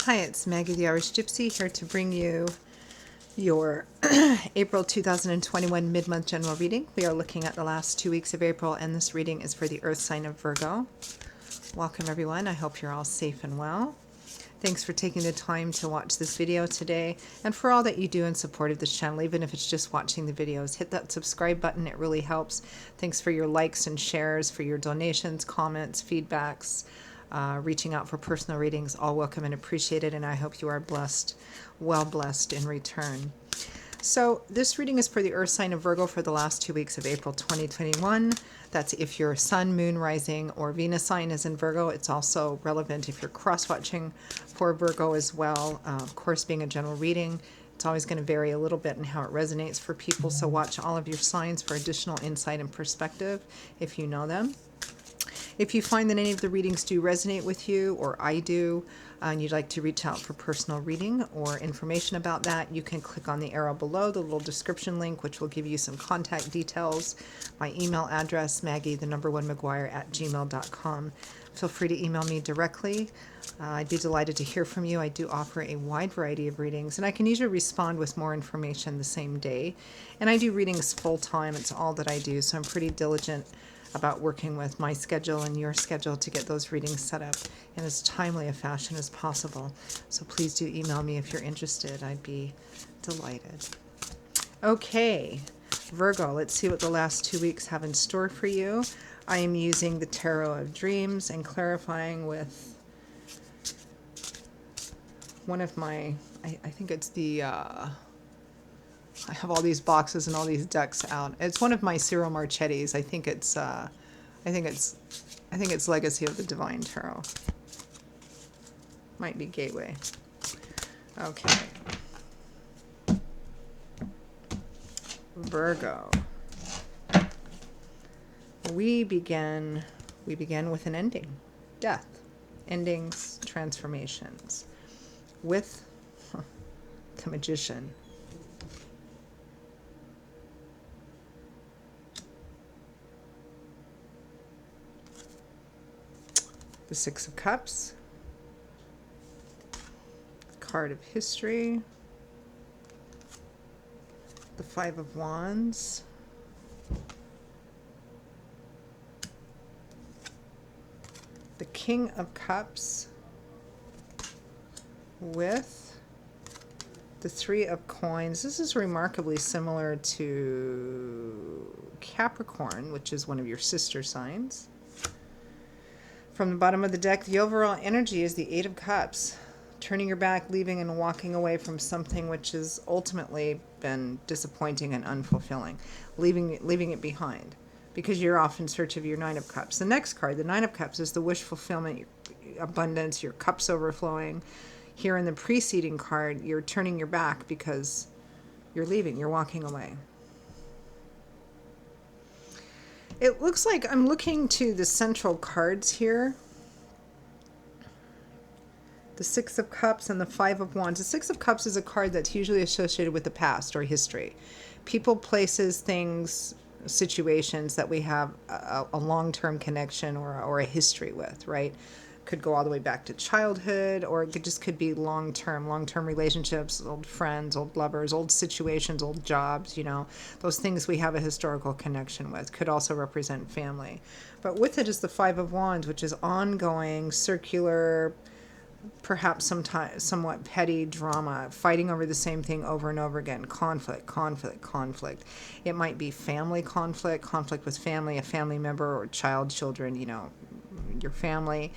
Hi, it's Maggie the Irish Gypsy here to bring you your April 2021 mid-month general reading. We are looking at the last 2 weeks of April, and this reading is for the earth sign of Virgo. Welcome everyone. I hope you're all safe and well. Thanks for taking the time to watch this video today, and for all that you do in support of this channel, even if it's just watching the videos. Hit that subscribe button, it really helps. Thanks for your likes and shares, for your donations, comments, feedbacks, reaching out for personal readings, all welcome and appreciated, and I hope you are blessed, well blessed in return. So this reading is for the earth sign of Virgo for the last 2 weeks of April 2021. That's if your sun, moon, rising, or Venus sign is in Virgo. It's also relevant if you're cross-watching for Virgo as well. Of course, being a general reading, it's always going to vary a little bit in how it resonates for people, so watch all of your signs for additional insight and perspective if you know them. If you find that any of the readings do resonate with you, or I do, and you'd like to reach out for personal reading or information about that, you can click on the arrow below, the little description link, which will give you some contact details. My email address, maggie1maguire@gmail.com. Feel free to email me directly. I'd be delighted to hear from you. I do offer a wide variety of readings, and I can usually respond with more information the same day. And I do readings full-time. It's all that I do, so I'm pretty diligent about working with my schedule and your schedule to get those readings set up in as timely a fashion as possible. So please do email me if you're interested. I'd be delighted. Okay, Virgo, let's see what the last 2 weeks have in store for you. I am using the Tarot of Dreams and clarifying with one of my, I think it's the, I have all these boxes and all these decks out. It's one of my Ciro Marchetti's. I think it's Legacy of the Divine Tarot. Might be Gateway. Okay. Virgo. We begin with an ending. Death. Endings, transformations. With the Magician. The Six of Cups, card of history, the Five of Wands, the King of Cups, with the Three of Coins. This is remarkably similar to Capricorn, which is one of your sister signs. From the bottom of the deck, the overall energy is the Eight of Cups. Turning your back, leaving and walking away from something which has ultimately been disappointing and unfulfilling. Leaving it behind. Because you're off in search of your Nine of Cups. The next card, the Nine of Cups, is the wish fulfillment, your abundance, your cups overflowing. Here in the preceding card, you're turning your back because you're leaving, you're walking away. It looks like I'm looking to the central cards here. The Six of Cups and the Five of Wands. The Six of Cups is a card that's usually associated with the past or history. People, places, things, situations that we have a long-term connection or a history with, right? Could go all the way back to childhood, or it could be long-term relationships, old friends, old lovers, old situations, old jobs, you know, those things we have a historical connection with. Could also represent family. But with it is the Five of Wands, which is ongoing, circular, perhaps sometimes somewhat petty drama, fighting over the same thing over and over again. Conflict. It might be family conflict with family, a family member or children, you know, your family.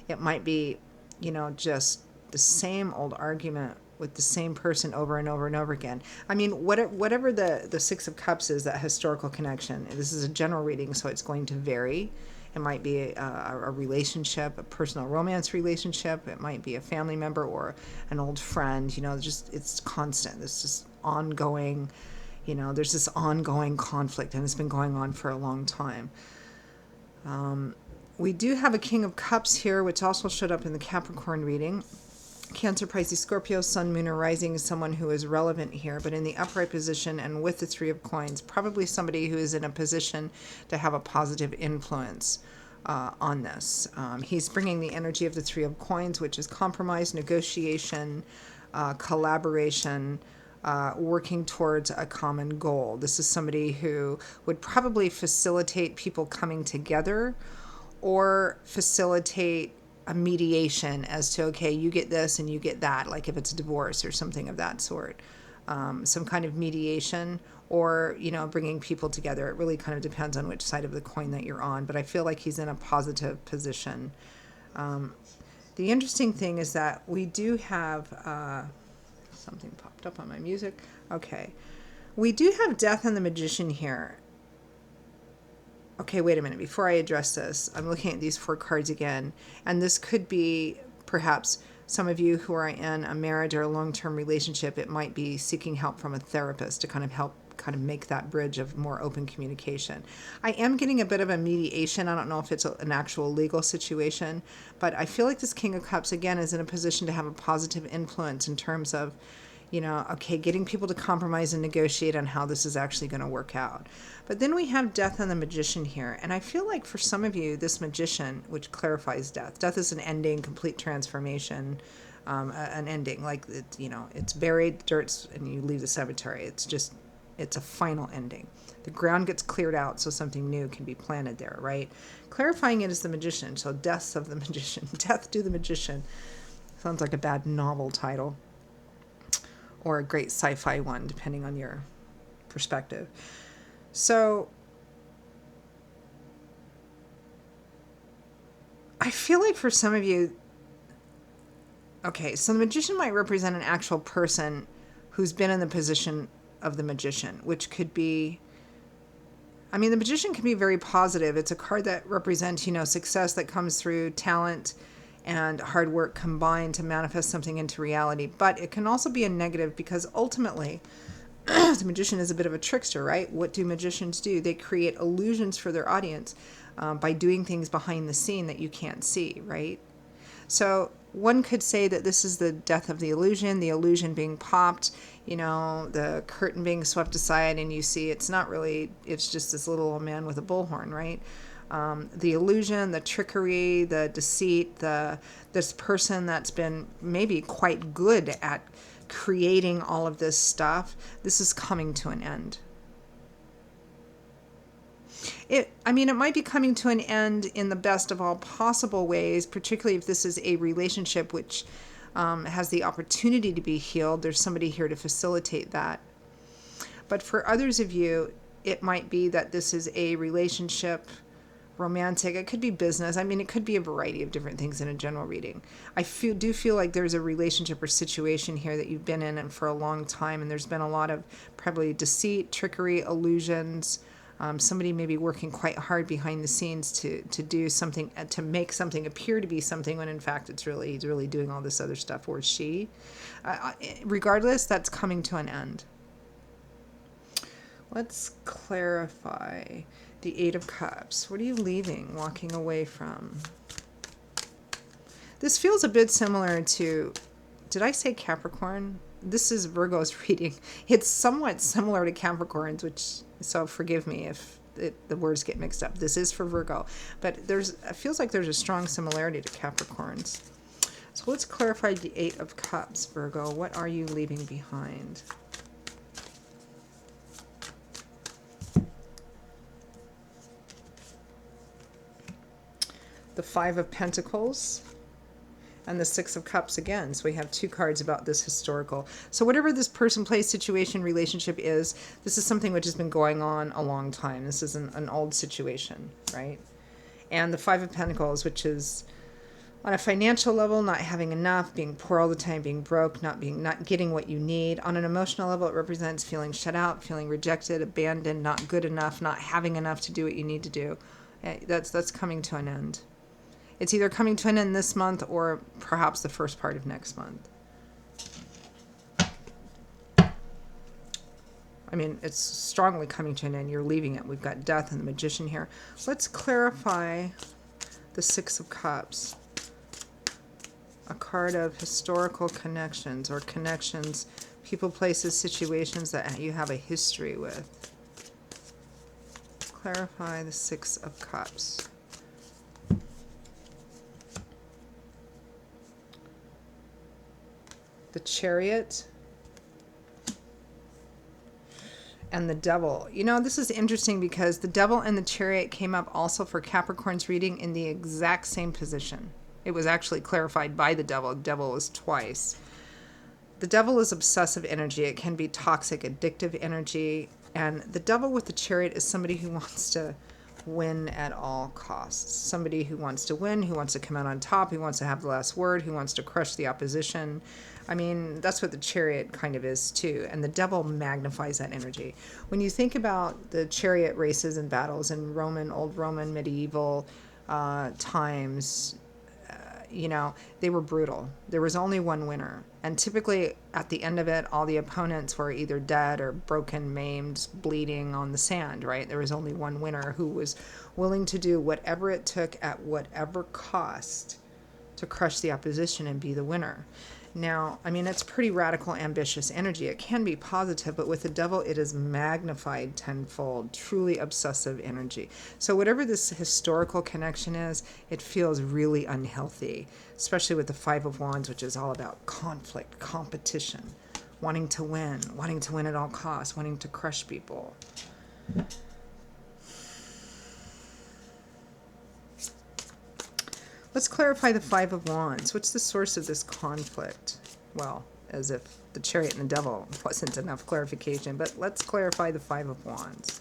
It might be, you know, just the same old argument with the same person over and over and over again. I mean, whatever the Six of Cups is, that historical connection, this is a general reading, so it's going to vary. It might be a relationship, a personal romance relationship. It might be a family member or an old friend. You know, it's constant. It's just ongoing, you know, there's this ongoing conflict, and it's been going on for a long time. We do have a King of Cups here, which also showed up in the Capricorn reading. Cancer, Pisces, Scorpio, Sun, Moon, or Rising is someone who is relevant here, but in the upright position and with the Three of Coins, probably somebody who is in a position to have a positive influence on this. He's bringing the energy of the Three of Coins, which is compromise, negotiation, collaboration, working towards a common goal. This is somebody who would probably facilitate people coming together or facilitate a mediation as to, okay, you get this and you get that, like if it's a divorce or something of that sort. Some kind of mediation, or, you know, bringing people together. It really kind of depends on which side of the coin that you're on, but I feel like he's in a positive position. The interesting thing is that we do have, something popped up on my music. Okay. We do have Death and the Magician here. Okay, wait a minute. Before I address this, I'm looking at these 4 cards again, and this could be perhaps some of you who are in a marriage or a long-term relationship. It might be seeking help from a therapist to kind of make that bridge of more open communication. I am getting a bit of a mediation. I don't know if it's an actual legal situation, but I feel like this King of Cups, again, is in a position to have a positive influence in terms of, you know, okay, getting people to compromise and negotiate on how this is actually going to work out. But then we have Death and the Magician here. And I feel like for some of you, this Magician, which clarifies death. Death is an ending, complete transformation, an ending. Like, you know, it's buried, dirt's, and you leave the cemetery. It's a final ending. The ground gets cleared out so something new can be planted there, right? Clarifying it is the Magician. So Deaths of the Magician. Death to the Magician. Sounds like a bad novel title, or a great sci-fi one, depending on your perspective. So I feel like for some of you, okay, so the Magician might represent an actual person who's been in the position of the Magician, which could be, I mean, the Magician can be very positive. It's a card that represents, you know, success that comes through talent and hard work combined to manifest something into reality. But it can also be a negative because ultimately, the Magician is a bit of a trickster, right? What do magicians do? They create illusions for their audience by doing things behind the scene that you can't see, right? So one could say that this is the death of the illusion being popped, you know, the curtain being swept aside, and you see it's not really, it's just this little old man with a bullhorn, right? The illusion, the trickery, the deceit, this person that's been maybe quite good at creating all of this stuff, this is coming to an end. It might be coming to an end in the best of all possible ways, particularly if this is a relationship which has the opportunity to be healed. There's somebody here to facilitate that. But for others of you, it might be that this is a relationship, romantic, it could be business. I mean, it could be a variety of different things in a general reading. I do feel like there's a relationship or situation here that you've been in and for a long time, and there's been a lot of probably deceit, trickery, illusions. Somebody may be working quite hard behind the scenes to do something, to make something appear to be something when in fact he's really doing all this other stuff, or she. Regardless, that's coming to an end. Let's clarify. The Eight of Cups. What are you leaving, walking away from? This feels a bit similar to, did I say Capricorn? This is Virgo's reading. It's somewhat similar to Capricorn's, which, so forgive me if the words get mixed up. This is for Virgo, but it feels like there's a strong similarity to Capricorn's. So let's clarify the Eight of Cups, Virgo. What are you leaving behind? The Five of Pentacles and the Six of Cups again. So we have 2 cards about this historical. So whatever this person, place, situation, relationship is, this is something which has been going on a long time. This is an old situation, right? And the Five of Pentacles, which is on a financial level, not having enough, being poor all the time, being broke, not getting what you need. On an emotional level, it represents feeling shut out, feeling rejected, abandoned, not good enough, not having enough to do what you need to do. That's coming to an end. It's either coming to an end this month or perhaps the first part of next month. I mean, it's strongly coming to an end. You're leaving it. We've got Death and the Magician here. Let's clarify the Six of Cups. A card of historical connections, or connections, people, places, situations that you have a history with. Clarify the Six of Cups. the Chariot, and the Devil. You know, this is interesting because the Devil and the Chariot came up also for Capricorn's reading in the exact same position. It was actually clarified by the Devil. The Devil was twice. The Devil is obsessive energy. It can be toxic, addictive energy. And the Devil with the Chariot is somebody who wants to win at all costs. Somebody who wants to win, who wants to come out on top, who wants to have the last word, who wants to crush the opposition. I mean, that's what the Chariot kind of is too. And the Devil magnifies that energy. When you think about the chariot races and battles in old Roman, medieval times, you know, they were brutal. There was only one winner. And typically at the end of it, all the opponents were either dead or broken, maimed, bleeding on the sand, right? There was only one winner who was willing to do whatever it took at whatever cost to crush the opposition and be the winner. Now, I mean, it's pretty radical, ambitious energy. It can be positive, but with the Devil, it is magnified tenfold, truly obsessive energy. So whatever this historical connection is, it feels really unhealthy, especially with the Five of Wands, which is all about conflict, competition, wanting to win at all costs, wanting to crush people. Let's clarify the Five of Wands. What's the source of this conflict? Well, as if the Chariot and the Devil wasn't enough clarification, but let's clarify the Five of Wands.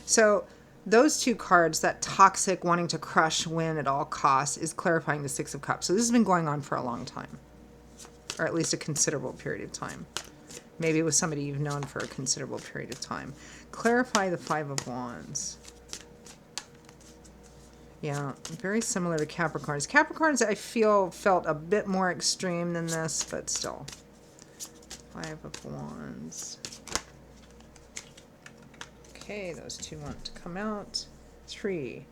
So those two cards, that toxic wanting to crush, win at all costs, is clarifying the Six of Cups. So this has been going on for a long time, or at least a considerable period of time. Maybe it was somebody you've known for a considerable period of time. Clarify the Five of Wands. Yeah, very similar to Capricorns. Capricorns, I felt a bit more extreme than this, but still. Five of Wands. Okay, those two want to come out. 3.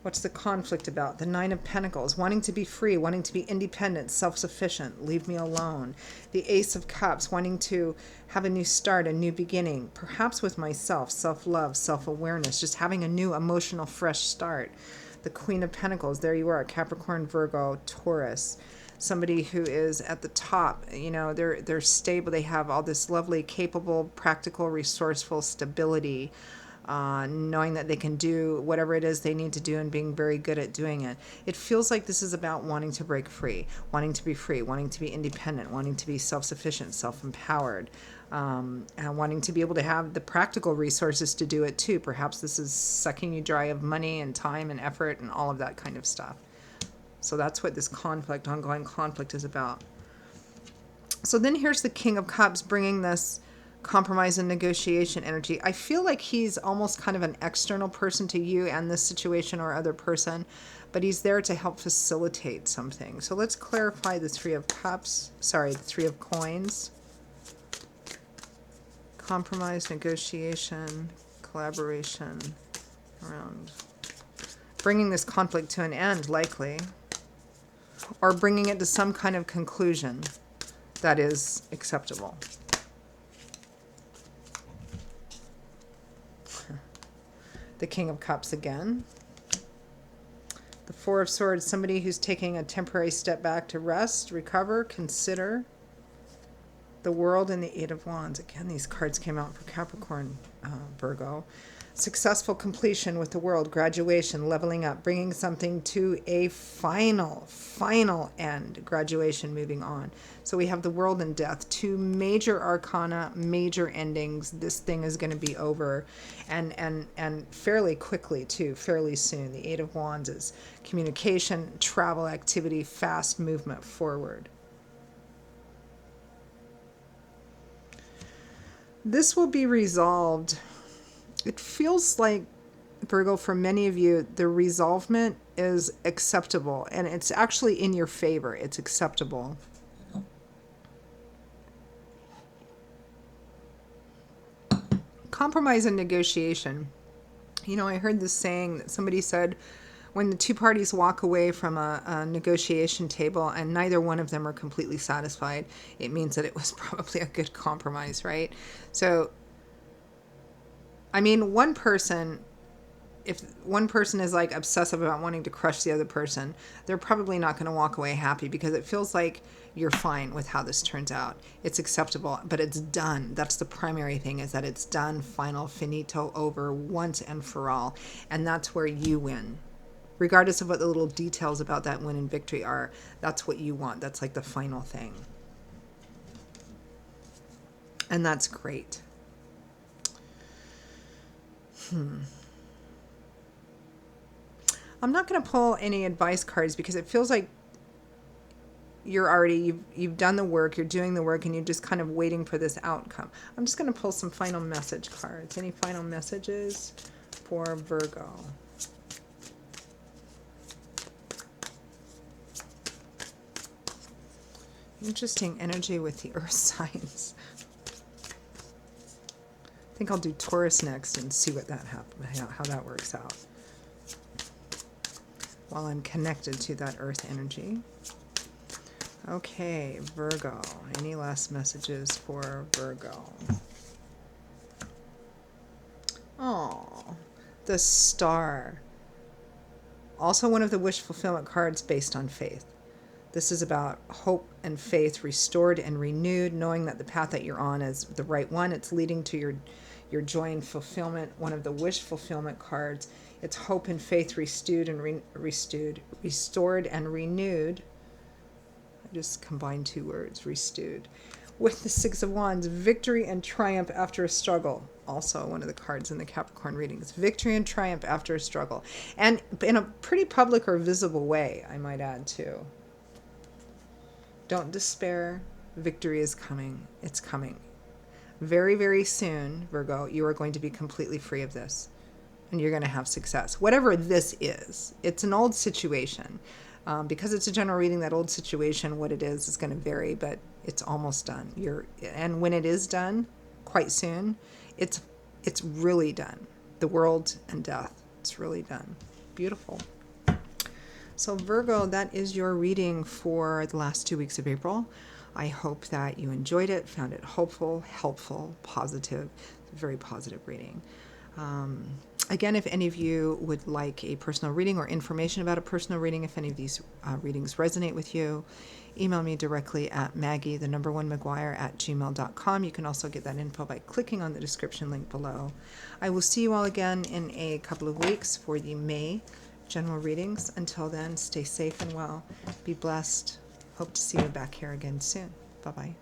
What's the conflict about? The Nine of Pentacles, wanting to be free, wanting to be independent, self-sufficient, leave me alone. The Ace of Cups, wanting to have a new start, a new beginning, perhaps with myself, self-love, self-awareness, just having a new emotional fresh start. The Queen of Pentacles, there you are, Capricorn, Virgo, Taurus. Somebody who is at the top, you know, they're stable, they have all this lovely, capable, practical, resourceful stability, knowing that they can do whatever it is they need to do and being very good at doing it. It feels like this is about wanting to break free, wanting to be free, wanting to be independent, wanting to be self-sufficient, self-empowered, and wanting to be able to have the practical resources to do it too. Perhaps this is sucking you dry of money and time and effort and all of that kind of stuff. So that's what this conflict, ongoing conflict, is about. So then here's the King of Cups bringing this compromise and negotiation energy. I feel like he's almost kind of an external person to you and this situation or other person, but he's there to help facilitate something. So let's clarify the Three of Cups, the Three of Coins. Compromise, negotiation, collaboration around bringing this conflict to an end, likely, or bringing it to some kind of conclusion that is acceptable. The King of Cups again. The Four of Swords, somebody who's taking a temporary step back to rest, recover, consider. The World and the Eight of Wands. Again, these cards came out for Capricorn, Virgo. Successful completion with the World, graduation, leveling up, bringing something to a final end, graduation, moving on. So we have the World and Death, two major arcana, major endings. This thing is going to be over, and fairly quickly too, fairly soon. The Eight of Wands is communication, travel, activity, fast movement forward. This will be resolved. It feels like, Virgo, for many of you, the resolvement is acceptable, and it's actually in your favor. It's acceptable. Compromise and negotiation. You know, I heard this saying that somebody said, when the two parties walk away from a negotiation table and neither one of them are completely satisfied, it means that it was probably a good compromise, right? So, I mean, one person, if one person is like obsessive about wanting to crush the other person, they're probably not going to walk away happy, because it feels like you're fine with how this turns out. It's acceptable, but it's done. That's the primary thing, is that it's done, final, finito, over, once and for all. And that's where you win. Regardless of what the little details about that win and victory are, that's what you want. That's like the final thing. And that's great. I'm not going to pull any advice cards, because it feels like you've done the work, you're doing the work, and you're just kind of waiting for this outcome. I'm just going to pull some final message cards. Any final messages for Virgo? Interesting energy with the earth signs. I think I'll do Taurus next and see what that how that works out, while I'm connected to that earth energy. Okay, Virgo. Any last messages for Virgo? Oh, the Star. Also one of the wish fulfillment cards based on faith. This is about hope and faith restored and renewed, knowing that the path that you're on is the right one. It's leading to your joy and fulfillment. One of the wish fulfillment cards. It's hope and faith restored and renewed. I just combined two words, restored. With the Six of Wands, victory and triumph after a struggle. Also one of the cards in the Capricorn readings. Victory and triumph after a struggle. And in a pretty public or visible way, I might add too. Don't despair. Victory is coming. It's coming. Very, very soon, Virgo, you are going to be completely free of this. And you're going to have success. Whatever this is. It's an old situation. Because it's a general reading, that old situation, what it is going to vary, but it's almost done. And when it is done, quite soon, it's really done. The world and death. It's really done. Beautiful. So Virgo, that is your reading for the last 2 weeks of April. I hope that you enjoyed it, found it hopeful, helpful, positive. It's a very positive reading. Again, if any of you would like a personal reading or information about a personal reading, if any of these readings resonate with you, email me directly at maggie1mcguire@gmail.com. You can also get that info by clicking on the description link below. I will see you all again in a couple of weeks for the May general readings. Until then, stay safe and well. Be blessed. Hope to see you back here again soon. Bye-bye.